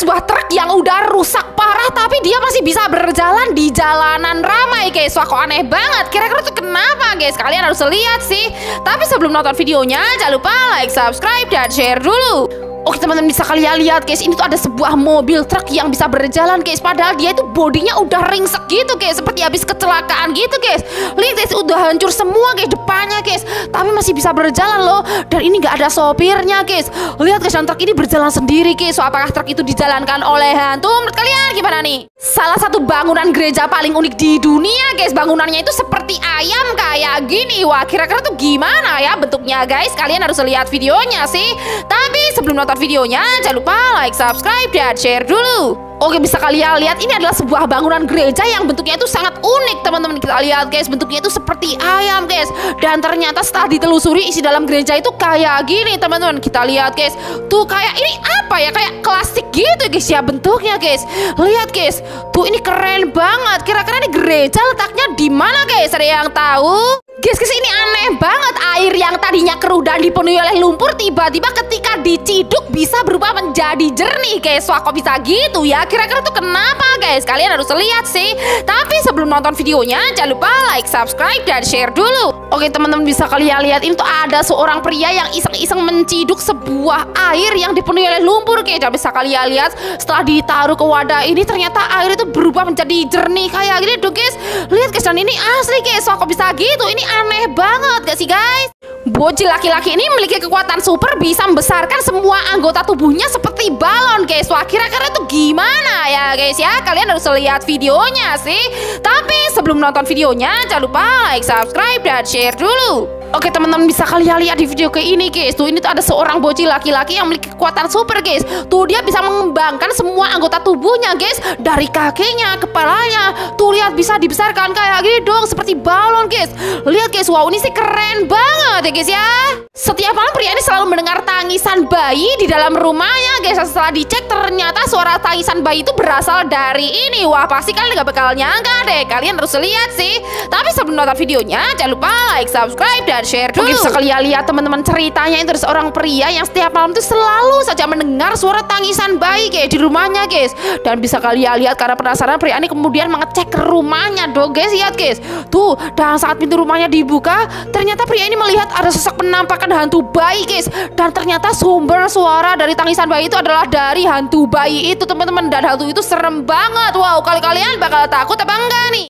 sebuah truk yang udah rusak parah, tapi dia masih bisa berjalan di jalanan ramai guys. Wah, kok aneh banget. Kira-kira tuh kenapa guys? Kalian harus lihat sih. Tapi sebelum nonton videonya, jangan lupa like, subscribe, dan share dulu. Oke teman-teman, bisa kalian lihat guys, ini tuh ada sebuah mobil truk yang bisa berjalan guys. Padahal dia itu bodinya udah ringsek gitu guys, seperti habis kecelakaan gitu guys. Lihat guys, udah hancur semua guys depannya guys, tapi masih bisa berjalan loh. Dan ini nggak ada sopirnya guys. Lihat guys, dan truk ini berjalan sendiri guys. So, apakah truk itu dijalankan oleh hantu? Menurut kalian gimana nih? Salah satu bangunan gereja paling unik di dunia guys. Bangunannya itu seperti ayam kayak gini. Wah, kira-kira tuh gimana ya bentuknya guys? Kalian harus lihat videonya sih. Tapi sebelum nonton videonya, jangan lupa like, subscribe, dan share dulu. Oke, bisa kalian lihat ini adalah sebuah bangunan gereja yang bentuknya itu sangat unik teman-teman. Kita lihat guys, bentuknya itu seperti ayam guys. Dan ternyata setelah ditelusuri isi dalam gereja itu kayak gini teman-teman. Kita lihat guys, tuh kayak ini apa ya, kayak klasik gitu guys ya bentuknya guys. Lihat guys, tuh ini keren banget. Kira-kira ini gereja letaknya di mana guys? Ada yang tahu? Guys, ini aneh banget. Air yang tadinya keruh dan dipenuhi oleh lumpur, tiba-tiba ketika diciduk bisa berubah menjadi jernih guys. Wah, kok bisa gitu ya? Kira-kira tuh kenapa guys? Kalian harus lihat sih. Tapi sebelum nonton videonya, jangan lupa like, subscribe, dan share dulu. Oke teman-teman, bisa kalian lihat ini tuh ada seorang pria yang iseng-iseng menciduk sebuah air yang dipenuhi oleh lumpur guys. Dan bisa kalian lihat setelah ditaruh ke wadah ini, ternyata air itu berubah menjadi jernih kayak gini tuh guys. Lihat guys, dan ini asli guys. Wah, kok bisa gitu? Ini aneh banget gak sih guys? Bocil laki-laki ini memiliki kekuatan super, bisa membesarkan semua anggota tubuhnya seperti balon guys. Wah, kira-kira itu gimana ya guys ya? Kalian harus lihat videonya sih. Tapi sebelum nonton videonya, jangan lupa like, subscribe, dan share dulu. Oke teman-teman, bisa kalian lihat di video kayak ini guys. Tuh, ini tuh ada seorang bocil laki-laki yang memiliki kekuatan super guys. Tuh, dia bisa mengembangkan semua anggota tubuhnya guys, dari kakinya, kepalanya. Tuh, lihat bisa dibesarkan kayak gini dong, seperti balon guys. Lihat guys, wow, ini sih keren banget ya guys ya. Setiap malam pria ini selalu mendengar tangisan bayi di dalam rumahnya guys. Setelah dicek, ternyata suara tangisan bayi itu berasal dari ini. Wah, pasti kalian gak bakal nyangka deh. Kalian harus lihat sih. Tapi sebelum nonton videonya, jangan lupa like, subscribe, dan share dulu. Oke, bisa kalian lihat teman-teman, ceritanya itu ada seorang pria yang setiap malam itu selalu saja mendengar suara tangisan bayi kayak di rumahnya guys. Dan bisa kalian lihat, karena penasaran, pria ini kemudian mengecek ke rumahnya dong guys. Lihat guys, tuh, dan saat pintu rumahnya dibuka, ternyata pria ini melihat ada sosok penampakan hantu bayi guys. Dan ternyata sumber suara dari tangisan bayi itu adalah dari hantu bayi itu teman-teman. Dan hantu itu serem banget. Wow, kalian bakal takut apa enggak nih?